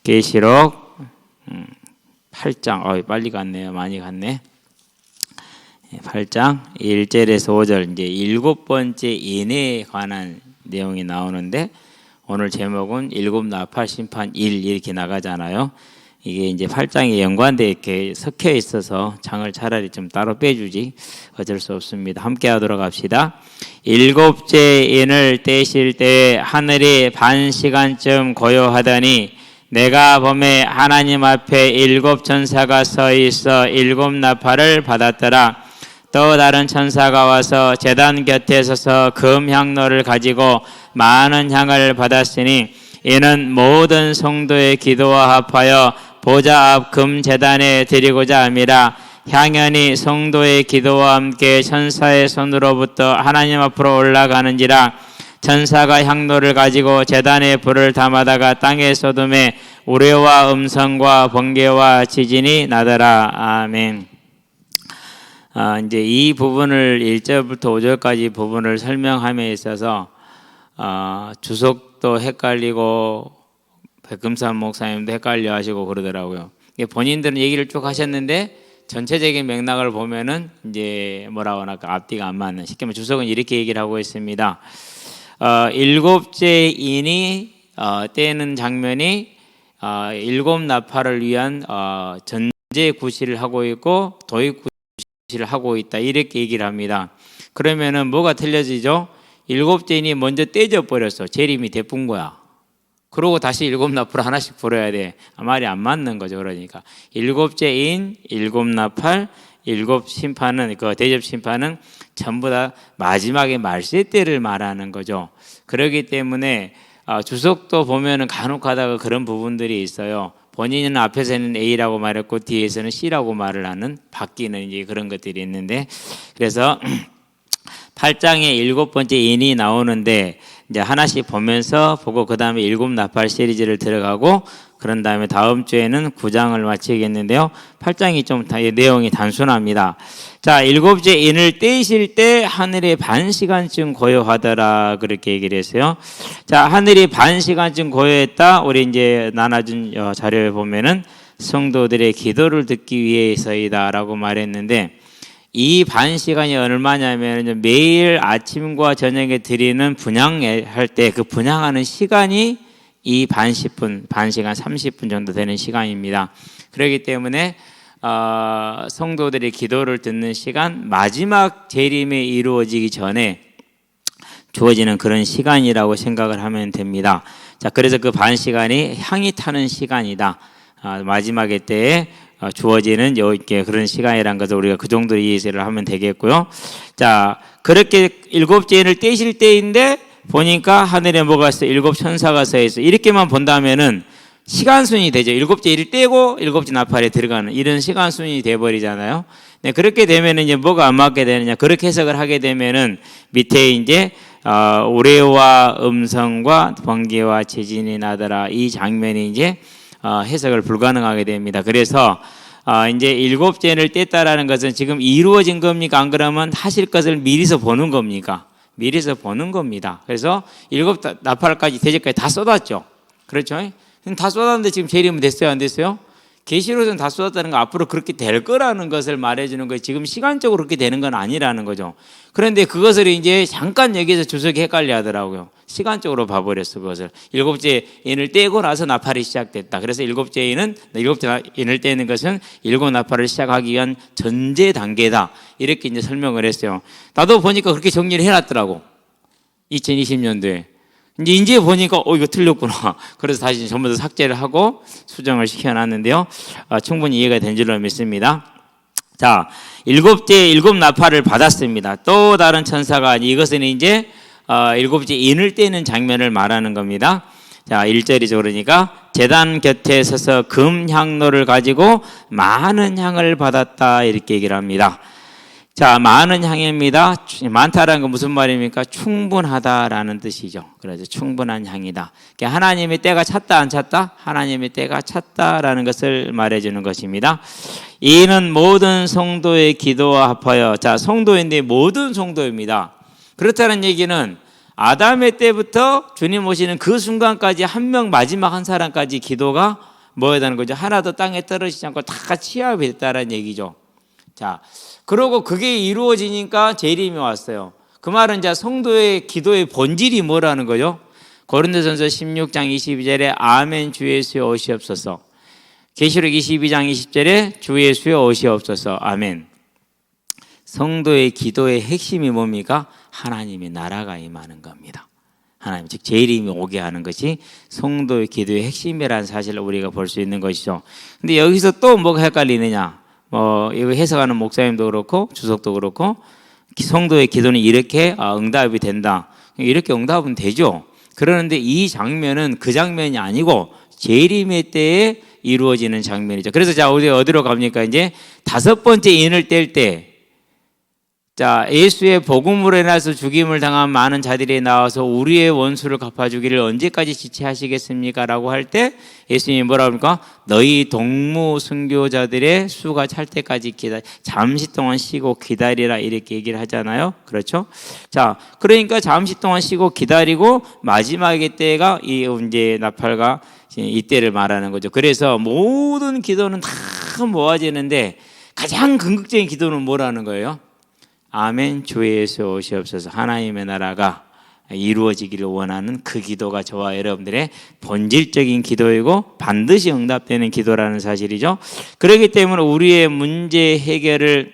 계시록 8장, 빨리 갔네요. 많이 갔네. 8장 1절에서 5절, 이제 7번째 인에 관한 내용이 나오는데, 오늘 제목은 일곱 나팔 심판 1 이렇게 나가잖아요. 이게 이제 8장에 연관되어 이렇게 섞여 있어서 장을 차라리 좀 따로 빼주지 어쩔 수 없습니다. 함께 하도록 합시다. 일곱째 인을 떼실 때 하늘이 반 시간쯤 고요하더니 내가 보매 하나님 앞에 7 천사가 서 있어 7 나팔을 받았더라. 또 다른 천사가 와서 제단 곁에 서서 금 향로를 가지고 많은 향을 받았으니 이는 모든 성도의 기도와 합하여 보좌 앞 금 제단에 드리고자 함이라. 향연이 성도의 기도와 함께 천사의 손으로부터 하나님 앞으로 올라가는지라. 천사가 향로를 가지고 제단에 불을 담아다가 땅에 쏟음에 우레와 음성과 번개와 지진이 나더라. 아멘. 이제 이 부분을 1절부터 5절까지 부분을 설명함에 있어서 주석도 헷갈리고 백금산 목사님도 헷갈려 하시고 그러더라고요. 본인들은 얘기를 쭉 하셨는데 전체적인 맥락을 보면은 이제 뭐라고 할까, 앞뒤가 안 맞는, 쉽게 말하면 주석은 이렇게 얘기를 하고 있습니다. 7째 인이 떼는 장면이 7 나팔을 위한 전제 구실을 하고 있고 도입 구실을 하고 있다, 이렇게 얘기를 합니다. 그러면은 뭐가 틀려지죠? 7째 인이 먼저 떼져 버렸어. 재림이 돼뿐 거야. 그러고 다시 7 나팔 하나씩 불어야 돼. 말이 안 맞는 거죠. 그러니까 7째 인, 7 나팔, 7 심판은, 그 대접 심판은 전부 다 마지막에 말세 때를 말하는 거죠. 그렇기 때문에 주석도 보면은 간혹 가다가 그런 부분들이 있어요. 본인은 앞에서는 A라고 말했고 뒤에서는 C라고 말을 하는, 바뀌는 이제 그런 것들이 있는데, 그래서 8장에 7번째 인이 나오는데 이제 하나씩 보면서 보고 그 다음에 7 나팔 시리즈를 들어가고 그런 다음에 다음 주에는 9장을 마치겠는데요. 8장이 좀 내용이 단순합니다. 자, 7째 인을 떼실 때 하늘이 반 시간쯤 고요하더라, 그렇게 얘기를 했어요. 자, 하늘이 반 시간쯤 고요했다. 우리 이제 나눠준 자료에 보면은 성도들의 기도를 듣기 위해서이다라고 말했는데, 이 반 시간이 얼마냐면 매일 아침과 저녁에 드리는 분향할 때 그 분향하는 시간이 이 반 시간 30분 정도 되는 시간입니다. 그렇기 때문에 성도들의 기도를 듣는 시간, 마지막 재림이 이루어지기 전에 주어지는 그런 시간이라고 생각을 하면 됩니다. 자, 그래서 그 반 시간이 향이 타는 시간이다. 마지막의 때에 주어지는 이렇게 그런 시간이란 것을 우리가 그 정도로 이해를 하면 되겠고요. 자, 그렇게 7째 인을 떼실 때인데 보니까 하늘에 뭐가 있어? 7 천사가 서 있어. 이렇게만 본다면은 시간순이 되죠. 7째 인을 떼고 7째 나팔에 들어가는 이런 시간순이 돼버리잖아요. 네, 그렇게 되면은 이제 뭐가 안 맞게 되느냐? 그렇게 해석을 하게 되면은 밑에 이제 우레와 음성과 번개와 지진이 나더라, 이 장면이 이제 해석을 불가능하게 됩니다. 그래서 이제 7째를 뗐다라는 것은 지금 이루어진 겁니까? 안 그러면 하실 것을 미리서 보는 겁니까? 미리서 보는 겁니다. 그래서 7 나팔까지 대접까지 다 쏟았죠. 그렇죠? 다 쏟았는데 지금 재림은 됐어요, 안 됐어요? 계시록에서는 다 쏟았다는 거, 앞으로 그렇게 될 거라는 것을 말해주는 거예요. 지금 시간적으로 그렇게 되는 건 아니라는 거죠. 그런데 그것을 이제 잠깐 여기서 주석이 헷갈려 하더라고요. 시간적으로 봐버렸어, 그것을. 7째 인을 떼고 나서 나팔이 시작됐다. 그래서 7째 인을 떼는 것은 7 나팔을 시작하기 위한 전제 단계다, 이렇게 이제 설명을 했어요. 나도 보니까 그렇게 정리를 해놨더라고, 2020년도에. 이제 보니까 이거 틀렸구나. 그래서 다시 전부 다 삭제를 하고 수정을 시켜놨는데요. 충분히 이해가 된 줄로 믿습니다. 자, 7 나팔을 받았습니다. 또 다른 천사가, 이것은 이제 7째 인을 떼는 장면을 말하는 겁니다. 자, 1절이죠. 그러니까 제단 곁에 서서 금 향로를 가지고 많은 향을 받았다, 이렇게 얘기를 합니다. 자, 많은 향입니다. 많다라는 건 무슨 말입니까? 충분하다라는 뜻이죠. 그래서 충분한 향이다. 하나님의 때가 찼다, 안 찼다? 하나님의 때가 찼다라는 것을 말해주는 것입니다. 이는 모든 성도의 기도와 합하여, 자, 성도인데 모든 성도입니다. 그렇다는 얘기는 아담의 때부터 주님 오시는 그 순간까지 한 명 마지막 한 사람까지 기도가 뭐였다는 거죠? 하나도 땅에 떨어지지 않고 다 취합이 됐다는 얘기죠. 자, 그러고 그게 이루어지니까 재림이 왔어요. 그 말은 이제 성도의 기도의 본질이 뭐라는 거죠? 고린도전서 16장 22절에 아멘 주 예수여 오시옵소서. 계시록 22장 20절에 주 예수여 오시옵소서. 아멘. 성도의 기도의 핵심이 뭡니까? 하나님의 나라가 임하는 겁니다. 하나님, 즉 재림이 오게 하는 것이 성도의 기도의 핵심이라는 사실을 우리가 볼 수 있는 것이죠. 근데 여기서 또 뭐가 헷갈리느냐? 이거 해석하는 목사님도 그렇고 주석도 그렇고 성도의 기도는 이렇게 응답이 된다. 이렇게 응답은 되죠. 그러는데 이 장면은 그 장면이 아니고 재림의 때에 이루어지는 장면이죠. 그래서 자, 우리 어디로 갑니까? 이제 5번째 인을 뗄 때, 자, 예수의 복음으로 인해서 죽임을 당한 많은 자들이 나와서 우리의 원수를 갚아주기를 언제까지 지체하시겠습니까? 라고 할 때 예수님이 뭐라고 합니까? 너희 동무 순교자들의 수가 찰 때까지 잠시 동안 쉬고 기다리라, 이렇게 얘기를 하잖아요. 그렇죠? 자, 그러니까 잠시 동안 쉬고 기다리고 마지막의 때가 이 이제 나팔과 이때를 말하는 거죠. 그래서 모든 기도는 다 모아지는데 가장 궁극적인 기도는 뭐라는 거예요? 아멘 주 예수 오시옵소서. 하나님의 나라가 이루어지기를 원하는 그 기도가 저와 여러분들의 본질적인 기도이고 반드시 응답되는 기도라는 사실이죠. 그렇기 때문에 우리의 문제 해결을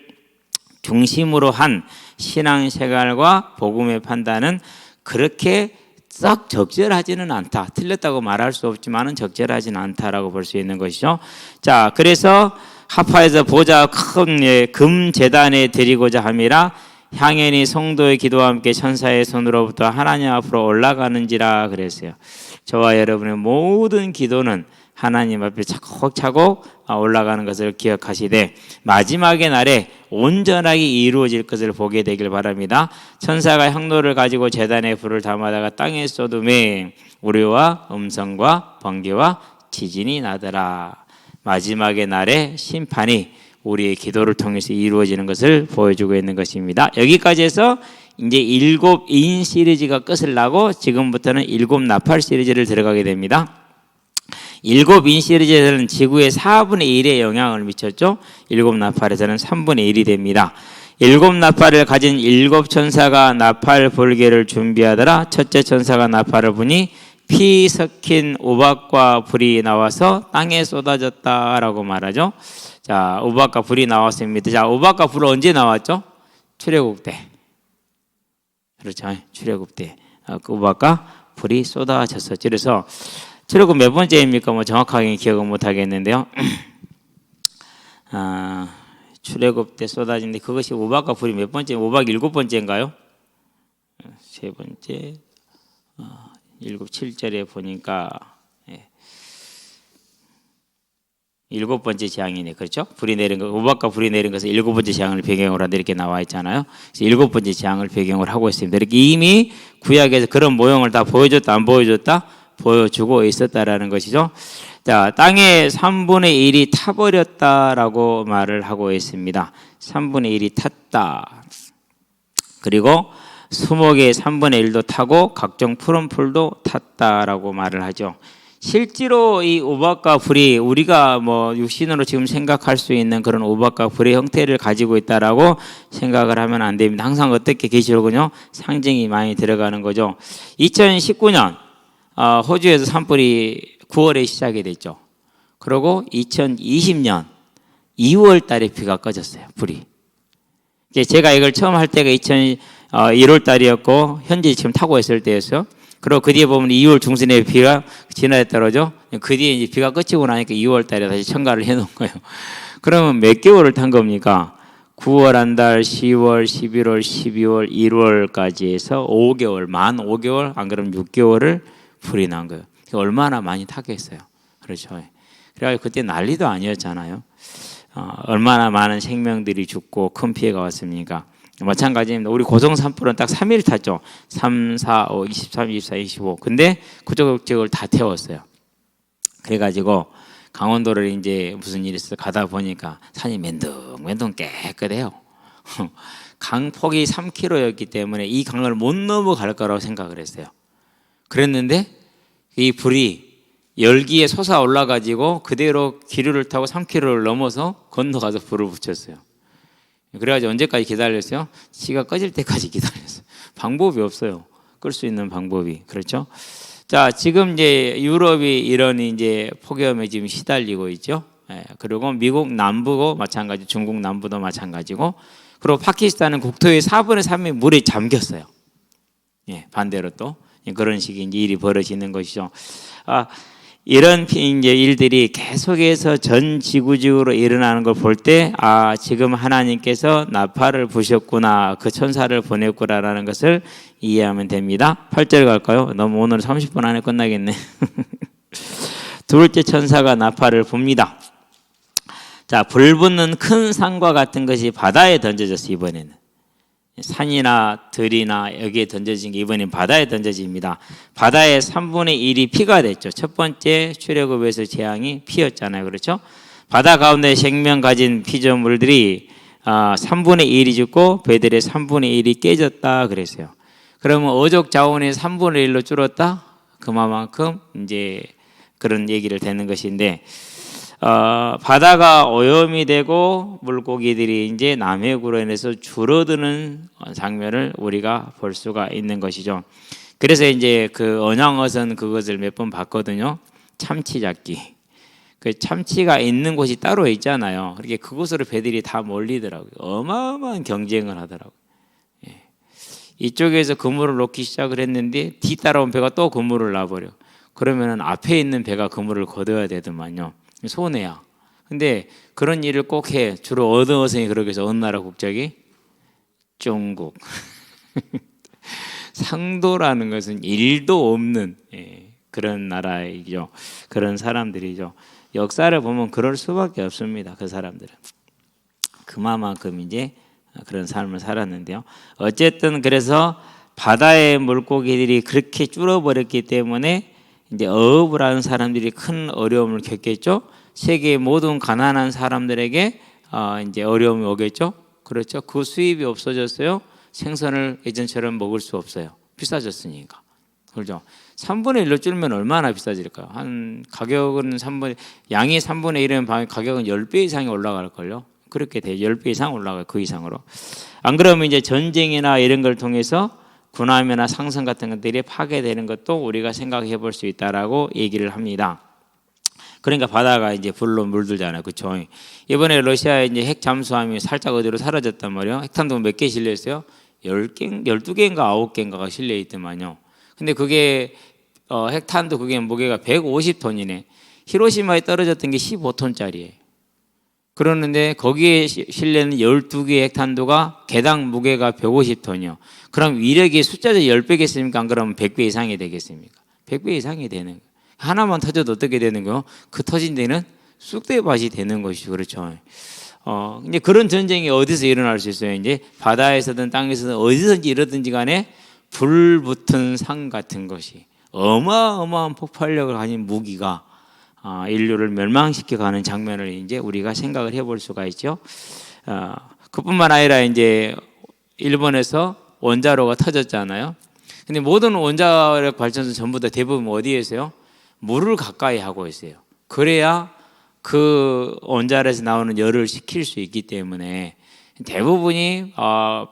중심으로 한 신앙생활과 복음의 판단은 그렇게 썩 적절하지는 않다. 틀렸다고 말할 수 없지만은 적절하지는 않다라고 볼 수 있는 것이죠. 자, 그래서 하파에서 보좌 큰 금 제단에 드리고자 함이라 향연이 성도의 기도와 함께 천사의 손으로부터 하나님 앞으로 올라가는지라 그랬어요. 저와 여러분의 모든 기도는 하나님 앞에 차곡차곡 올라가는 것을 기억하시되 마지막의 날에 온전하게 이루어질 것을 보게 되길 바랍니다. 천사가 향로를 가지고 제단에 불을 담아다가 땅에 쏟음에 우리와 음성과 번개와 지진이 나더라. 마지막의 날에 심판이 우리의 기도를 통해서 이루어지는 것을 보여주고 있는 것입니다. 여기까지 해서 이제 7인 시리즈가 끝을 나고 지금부터는 7나팔 시리즈를 들어가게 됩니다. 7인 시리즈에서는 지구의 4분의 1에 영향을 미쳤죠. 7나팔에서는 3분의 1이 됩니다. 7나팔을 가진 7천사가 나팔 불개를 준비하더라. 첫째 천사가 나팔을 부니 피 섞인 우박과 불이 나와서 땅에 쏟아졌다라고 말하죠. 자, 우박과 불이 나왔습니다. 자, 우박과 불은 언제 나왔죠? 출애굽 때. 그렇죠. 출애굽 때 그 우박과 불이 쏟아졌었죠. 그래서 출애굽 몇 번째입니까? 뭐 정확하게 기억은 못 하겠는데요. 출애굽 때 쏟아진데 그것이 우박과 불이 몇 번째? 우박 7번째인가요? 세 번째. 7절에 보니까 7번째 재앙이네. 그렇죠? 불이 내린 거, 우박과 불이 내린 것은 7번째 재앙을 배경으로 한다 이렇게 나와 있잖아요. 그래서 7번째 재앙을 배경으로 하고 있습니다. 이렇게 이미 구약에서 그런 모형을 다 보여줬다 안 보여줬다? 보여주고 있었다라는 것이죠. 자, 땅의 3분의 1이 타버렸다라고 말을 하고 있습니다. 3분의 1이 탔다. 그리고 수목의 3분의 1도 타고 각종 푸른 풀도 탔다라고 말을 하죠. 실제로 이 우박과 불이 우리가 뭐 육신으로 지금 생각할 수 있는 그런 우박과 불의 형태를 가지고 있다라고 생각을 하면 안 됩니다. 항상 어떻게 계시록은요 상징이 많이 들어가는 거죠. 2019년 호주에서 산불이 9월에 시작이 됐죠. 그리고 2020년 2월 달에 비가 꺼졌어요. 불이. 제가 이걸 처음 할 때가 1월 달이었고 현재 지금 타고 있을 때였어요. 그리고 그 뒤에 보면 2월 중순에 비가 지나야 떨어져. 그 뒤에 이제 비가 그치고 나니까 2월 달에 다시 첨가를 해놓은 거예요. 그러면 몇 개월을 탄 겁니까? 9월 한 달, 10월, 11월, 12월, 1월까지 해서 5개월, 만 5개월, 안 그러면 6개월을 불이 난 거예요. 얼마나 많이 타겠어요. 그렇죠. 그래가지고 그때 난리도 아니었잖아요. 얼마나 많은 생명들이 죽고 큰 피해가 왔습니까? 마찬가지입니다. 우리 고성 산불은 딱 3일 탔죠. 3, 4, 5, 23, 24, 25. 근데 그쪽을 다 태웠어요. 그래가지고 강원도를 이제 무슨 일이 있어서 가다 보니까 산이 맨둥맨둥 깨끗해요. 강 폭이 3km였기 때문에 이 강을 못 넘어갈 거라고 생각을 했어요. 그랬는데 이 불이 열기에 솟아 올라가지고 그대로 기류를 타고 3km를 넘어서 건너가서 불을 붙였어요. 그래가지고 언제까지 기다렸어요? 지가 꺼질 때까지 기다렸어요. 방법이 없어요. 끌 수 있는 방법이. 그렇죠? 자, 지금 이제 유럽이 이런 이제 폭염에 지금 시달리고 있죠. 예, 그리고 미국 남부고 마찬가지, 중국 남부도 마찬가지고, 그리고 파키스탄은 국토의 4분의 3이 물에 잠겼어요. 예, 반대로 또 그런 식의 이제 일이 벌어지는 것이죠. 이런 이제 일들이 계속해서 전 지구적으로 일어나는 걸 볼 때, 지금 하나님께서 나팔을 부셨구나, 그 천사를 보냈구나라는 것을 이해하면 됩니다. 8절 갈까요? 너무 오늘 30분 안에 끝나겠네. 둘째 천사가 나팔을 붑니다. 자, 불붙는 큰 산과 같은 것이 바다에 던져졌어요. 이번에는 산이나 들이나 여기에 던져진 게 이번엔 바다에 던져집니다. 바다의 3분의 1이 피가 됐죠. 첫 번째 출애굽에서 재앙이 피였잖아요. 그렇죠? 바다 가운데 생명 가진 피조물들이 3분의 1이 죽고 배들의 3분의 1이 깨졌다 그랬어요. 그러면 어족 자원이 3분의 1로 줄었다? 그만큼 이제 그런 얘기를 되는 것인데, 바다가 오염이 되고 물고기들이 이제 남해구로 인해서 줄어드는 장면을 우리가 볼 수가 있는 것이죠. 그래서 이제 그 언양어선 그것을 몇 번 봤거든요. 참치 잡기. 그 참치가 있는 곳이 따로 있잖아요. 그렇게 그곳으로 배들이 다 몰리더라고요. 어마어마한 경쟁을 하더라고요. 예. 이쪽에서 그물을 놓기 시작을 했는데 뒤따라온 배가 또 그물을 놔버려. 그러면은 앞에 있는 배가 그물을 걷어야 되더만요. 손해야. 근데 그런 일을 꼭 해. 주로 어느 어선이 그러게 해서 어느 나라 국적이? 중국. 상도라는 것은 일도 없는 그런 나라이죠. 그런 사람들이죠. 역사를 보면 그럴 수밖에 없습니다. 그 사람들은. 그만큼 이제 그런 삶을 살았는데요. 어쨌든 그래서 바다의 물고기들이 그렇게 줄어버렸기 때문에 이제 어업을 하는 사람들이 큰 어려움을 겪겠죠. 세계의 모든 가난한 사람들에게 이제 어려움이 오겠죠. 그렇죠. 그 수입이 없어졌어요. 생선을 예전처럼 먹을 수 없어요. 비싸졌으니까. 그렇죠. 3분의 1로 줄면 얼마나 비싸질까요? 한 가격은 양이 3분의 1이면 가격은 10배 이상이 올라갈걸요. 그렇게 돼. 10배 이상 올라가요. 그 이상으로. 안 그러면 이제 전쟁이나 이런 걸 통해서 군함이나 상선 같은 것들이 파괴되는 것도 우리가 생각해 볼 수 있다라고 얘기를 합니다. 그러니까 바다가 이제 불로 물들잖아요. 그렇죠? 이번에 러시아의 이제 핵 잠수함이 살짝 어디로 사라졌단 말이에요. 핵탄두 몇 개 실려 있어요? 12개인가 9개인가가 실려 있더만요. 근데 그게 핵탄두 그게 무게가 150톤이네. 히로시마에 떨어졌던 게 15톤짜리예요. 그러는데 거기에 실려있는 12개의 핵탄두가 개당 무게가 150톤이요. 그럼 위력이 숫자적 10배겠습니까? 안 그러면 100배 이상이 되겠습니까? 100배 이상이 되는 거예요. 하나만 터져도 어떻게 되는 거예요? 그 터진 데는 쑥대밭이 되는 것이죠. 그렇죠. 이제 그런 전쟁이 어디서 일어날 수 있어요? 이제 바다에서든 땅에서든 어디든지 이러든지 간에 불 붙은 산 같은 것이 어마어마한 폭발력을 가진 무기가 인류를 멸망시켜 가는 장면을 이제 우리가 생각을 해볼 수가 있죠. 그뿐만 아니라 이제 일본에서 원자로가 터졌잖아요. 근데 모든 원자력 발전소 전부 다 대부분 어디에 있어요? 물을 가까이 하고 있어요. 그래야 그 원자로에서 나오는 열을 식힐 수 있기 때문에 대부분이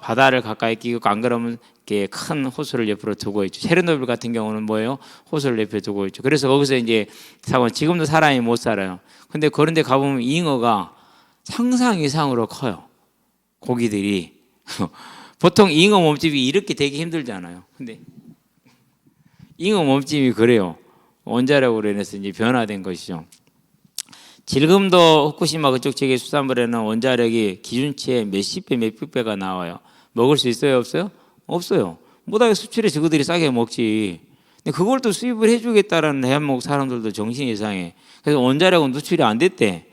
바다를 가까이 끼고, 안 그러면 이렇게 큰 호수를 옆으로 두고 있죠. 체르노빌 같은 경우는 뭐예요? 호수를 옆에 두고 있죠. 그래서 거기서 이제 사고, 지금도 사람이 못 살아요. 근데 그런 데 가보면 잉어가 상상 이상으로 커요. 고기들이. 보통 잉어 몸집이 이렇게 되기 힘들잖아요. 근데 잉어 몸집이 그래요. 원자력으로 인해서 이제 변화된 것이죠. 지금도 후쿠시마 그쪽 지역의 수산물에는 원자력이 기준치의 몇십 배, 몇백 배가 나와요. 먹을 수 있어요, 없어요? 없어요. 못하게 수출해 그들이 싸게 먹지. 근데 그걸 또 수입을 해주겠다라는 대한민국 사람들도 정신이 이상해. 그래서 원자력은 누출이 안 됐대.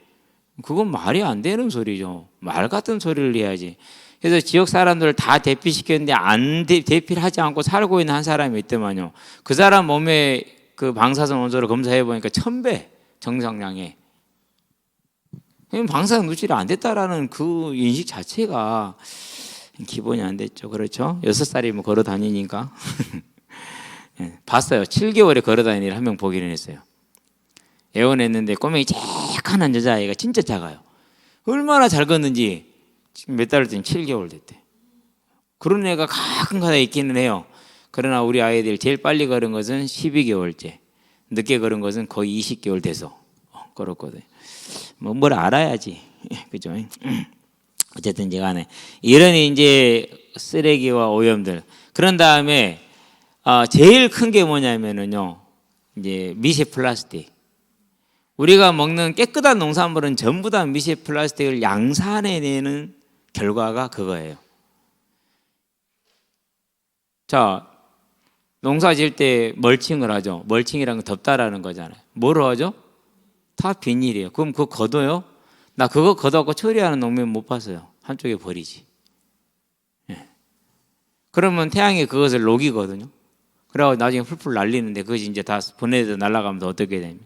그건 말이 안 되는 소리죠. 말 같은 소리를 해야지. 그래서 지역 사람들을 다 대피시켰는데 대피를 하지 않고 살고 있는 한 사람이 있더만요. 그 사람 몸에 그 방사선 원소를 검사해 보니까 1000배 정상량에. 방사선 누출이 안 됐다라는 그 인식 자체가 기본이 안 됐죠. 그렇죠? 6살이면 걸어 다니니까. 예, 봤어요. 7개월에 걸어 다니는 애를 한 명 보기는 했어요. 애원했는데 꼬맹이 쬐깐한 여자아이가 진짜 작아요. 얼마나 잘 걷는지 지금 몇 달 됐더니 7개월 됐대. 그런 애가 가끔가다 있기는 해요. 그러나 우리 아이들 제일 빨리 걸은 것은 12개월째, 늦게 걸은 것은 거의 20개월 돼서 걸었거든요. 뭐 뭘 알아야지, 그죠? 어쨌든지 간에 이런 이제 쓰레기와 오염들. 그런 다음에 제일 큰 게 뭐냐면은요, 이제 미세 플라스틱. 우리가 먹는 깨끗한 농산물은 전부 다 미세 플라스틱을 양산해내는 결과가 그거예요. 자, 농사 지을 때 멀칭을 하죠. 멀칭이란 건 덮다라는 거잖아요. 뭐로 하죠? 다 비닐이에요. 그럼 그거 걷어요? 나 그거 걷어갖고 처리하는 농민 못 봤어요. 한쪽에 버리지. 예. 그러면 태양이 그것을 녹이거든요. 그래서 나중에 풀풀 날리는데 그것이 이제 다 보내서 날아가면 어떻게 됩니까?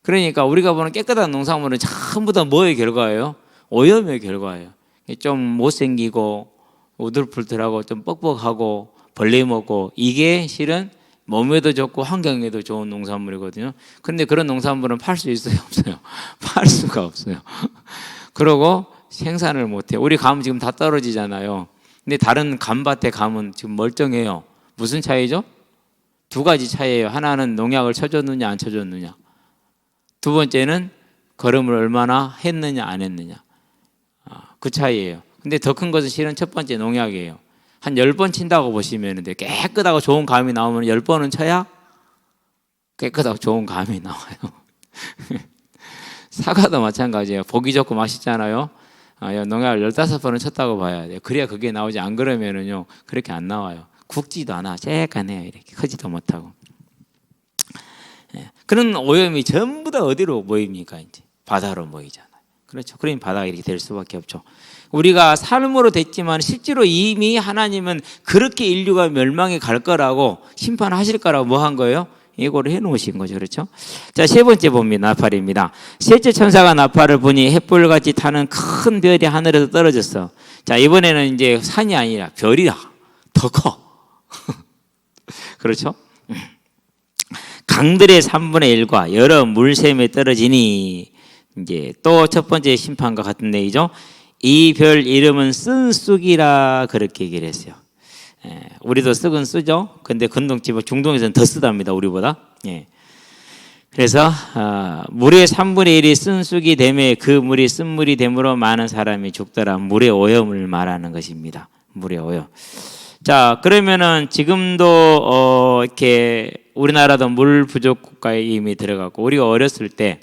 그러니까 우리가 보는 깨끗한 농산물은 전부 다 뭐의 결과예요? 오염의 결과예요. 좀 못생기고 우들풀들하고 좀 뻑뻑하고 벌레 먹고, 이게 실은 몸에도 좋고 환경에도 좋은 농산물이거든요. 그런데 그런 농산물은 팔 수 있어요, 없어요? 팔 수가 없어요. 그러고 생산을 못해요. 우리 감 지금 다 떨어지잖아요. 근데 다른 감밭의 감은 지금 멀쩡해요. 무슨 차이죠? 두 가지 차이예요. 하나는 농약을 쳐줬느냐 안 쳐줬느냐, 두 번째는 거름을 얼마나 했느냐 안 했느냐, 그 차이예요. 근데 더 큰 것은 실은 첫 번째 농약이에요. 한 10번 친다고 보시면 돼. 깨끗하고 좋은 감이 나오면 10번은 쳐야 깨끗하고 좋은 감이 나와요. 사과도 마찬가지예요. 보기 좋고 맛있잖아요. 농약을 15번은 쳤다고 봐야 돼요. 그래야 그게 나오지. 안 그러면은요, 그렇게 안 나와요. 굵지도 않아. 쬐깐해요. 이렇게 크지도 못하고. 그런 오염이 전부 다 어디로 모입니까? 이제 바다로 모이잖아요. 그렇죠. 그러니 바다가 이렇게 될 수밖에 없죠. 우리가 삶으로 됐지만 실제로 이미 하나님은 그렇게 인류가 멸망에 갈 거라고, 심판하실 거라고 뭐 한 거예요? 예고를 해놓으신 거죠. 그렇죠? 자, 세 번째 봅니다. 나팔입니다. 셋째 천사가 나팔을 보니 햇불같이 타는 큰 별이 하늘에서 떨어졌어. 자, 이번에는 이제 산이 아니라 별이다. 더 커. 그렇죠? 강들의 3분의 1과 여러 물샘에 떨어지니, 이제 또 첫 번째 심판과 같은 내용이죠. 이 별 이름은 쓴쑥이라 그렇게 얘기를 했어요. 우리도 쑥은 쓰죠. 근데 중동에서는 더 쓰답니다, 우리보다. 예. 그래서 물의 3분의 1이 쓴쑥이 되매 그 물이 쓴물이 됨으로 많은 사람이 죽더라. 물의 오염을 말하는 것입니다. 물의 오염. 자, 그러면은 지금도 이렇게 우리나라도 물 부족 국가에 이미 들어갔고, 우리가 어렸을 때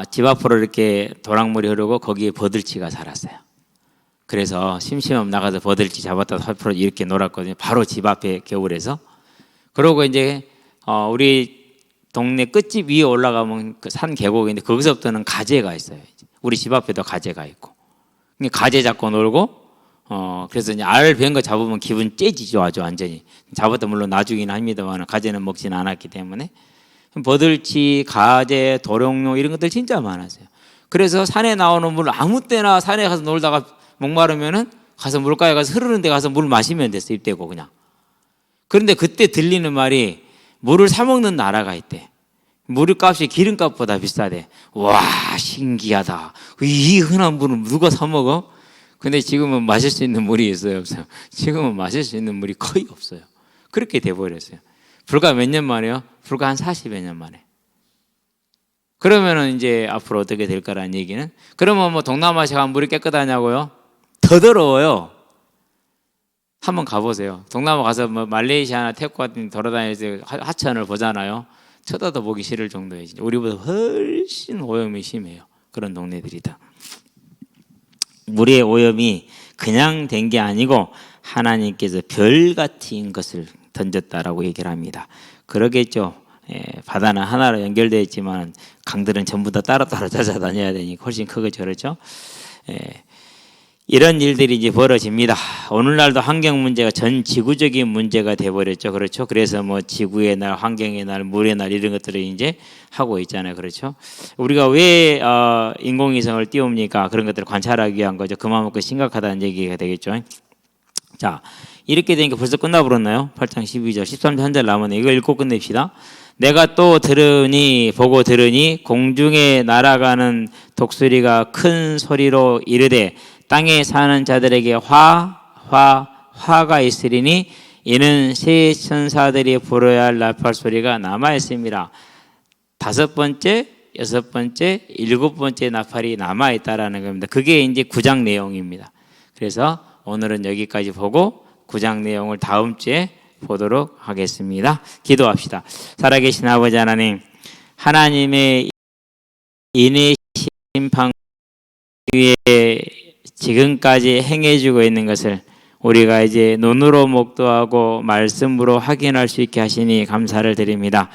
집 앞으로 이렇게 도랑물이 흐르고 거기에 버들치가 살았어요. 그래서 심심하면 나가서 버들치 잡았다 앞으로 이렇게 놀았거든요. 바로 집 앞에 겨울에서. 그러고 이제 우리 동네 끝집 위에 올라가면 그 산 계곡인데 거기서부터는 가재가 있어요. 우리 집 앞에도 가재가 있고. 가재 잡고 놀고, 그래서 이제 알 뱀 거 잡으면 기분 째지죠, 아주 완전히. 잡았다 물론 놔주긴 합니다만 가재는 먹지는 않았기 때문에. 버들치, 가재, 도룡뇽 이런 것들 진짜 많았어요. 그래서 산에 나오는 물 아무 때나 산에 가서 놀다가 목마르면은 가서 물가에 가서 흐르는 데 가서 물 마시면 됐어, 입 대고 그냥. 그런데 그때 들리는 말이 물을 사 먹는 나라가 있대. 물값이 기름값보다 비싸대. 와, 신기하다. 이 흔한 물은 누가 사 먹어? 근데 지금은 마실 수 있는 물이 있어요, 없어요? 지금은 마실 수 있는 물이 거의 없어요. 그렇게 돼버렸어요. 불과 몇 년 만에요? 불과 한 40여 년 만에. 그러면은 이제 앞으로 어떻게 될 거라는 얘기는, 그러면 뭐 동남아시아 가면 물이 깨끗하냐고요? 더 더러워요. 한번 가보세요. 동남아 가서 뭐 말레이시아나 태국 같은 데 돌아다니면서 하천을 보잖아요. 쳐다도 보기 싫을 정도예요. 우리보다 훨씬 오염이 심해요. 그런 동네들이다. 물의 오염이 그냥 된 게 아니고 하나님께서 별같은 것을 던졌다라고 얘기를 합니다. 그러겠죠. 바다는 하나로 연결되어 있지만 강들은 전부 다 따로따로 찾아다녀야 되니까 훨씬 크겠죠. 그렇죠? 이런 일들이 이제 벌어집니다. 오늘날도 환경 문제가 전 지구적인 문제가 돼버렸죠. 그렇죠. 그래서 뭐 지구의 날, 환경의 날, 물의 날 이런 것들을 이제 하고 있잖아요. 그렇죠. 우리가 왜 인공위성을 띄웁니까? 그런 것들을 관찰하기 위한 거죠. 그만큼 심각하다는 얘기가 되겠죠. 자, 이렇게 되니까 벌써 끝나버렸나요? 8장 12절, 13절 한 절 남았네. 이거 읽고 끝냅시다. 내가 또 보고 들으니 공중에 날아가는 독수리가 큰 소리로 이르되 땅에 사는 자들에게 화가 있으리니 이는 세 천사들이 불어야 할 나팔 소리가 남아 있습니다. 5번째, 6번째, 7번째 나팔이 남아 있다라는 겁니다. 그게 이제 9장 내용입니다. 그래서 오늘은 여기까지 보고 9장 내용을 다음 주에 보도록 하겠습니다. 기도합시다. 살아계신 아버지 하나님, 하나님의 인의 심판 위에 지금까지 행해주고 있는 것을 우리가 이제 눈으로 목도하고 말씀으로 확인할 수 있게 하시니 감사를 드립니다.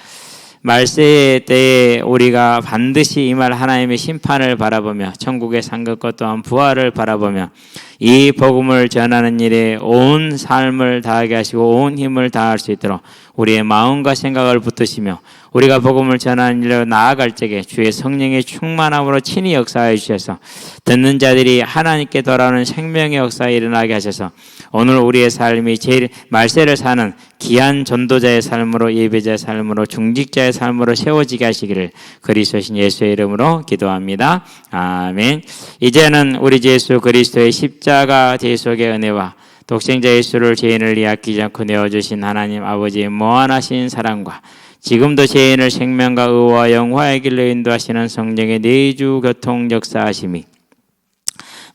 말세의 때에 우리가 반드시 임할 하나님의 심판을 바라보며 천국의 상급과 또한 부활을 바라보며 이 복음을 전하는 일에 온 삶을 다하게 하시고 온 힘을 다할 수 있도록 우리의 마음과 생각을 붙드시며 우리가 복음을 전하는 일로 나아갈 적에 주의 성령의 충만함으로 친히 역사하여 주셔서 듣는 자들이 하나님께 돌아오는 생명의 역사에 일어나게 하셔서 오늘 우리의 삶이 제일 말세를 사는 귀한 전도자의 삶으로 예배자의 삶으로 중직자의 삶으로 세워지게 하시기를 그리스도신 예수의 이름으로 기도합니다. 아멘. 이제는 우리 주 예수 그리스도의 십자가 대속의 은혜와 독생자 예수를 죄인을 이아끼지 않고 내어주신 하나님 아버지의 무한하신 사랑과 지금도 죄인을 생명과 의와 영화의 길로 인도하시는 성령의 내주 교통 역사하심이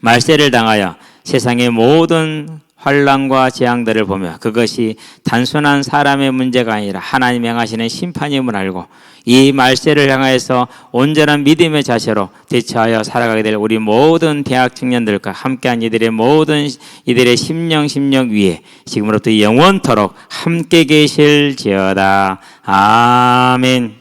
말세를 당하여 세상의 모든 환난과 재앙들을 보며 그것이 단순한 사람의 문제가 아니라 하나님 행하시는 심판임을 알고 이 말세를 향하여서 온전한 믿음의 자세로 대처하여 살아가게 될 우리 모든 대학 청년들과 함께한 이들의 심령 위에 지금으로부터 영원토록 함께 계실지어다. 아멘.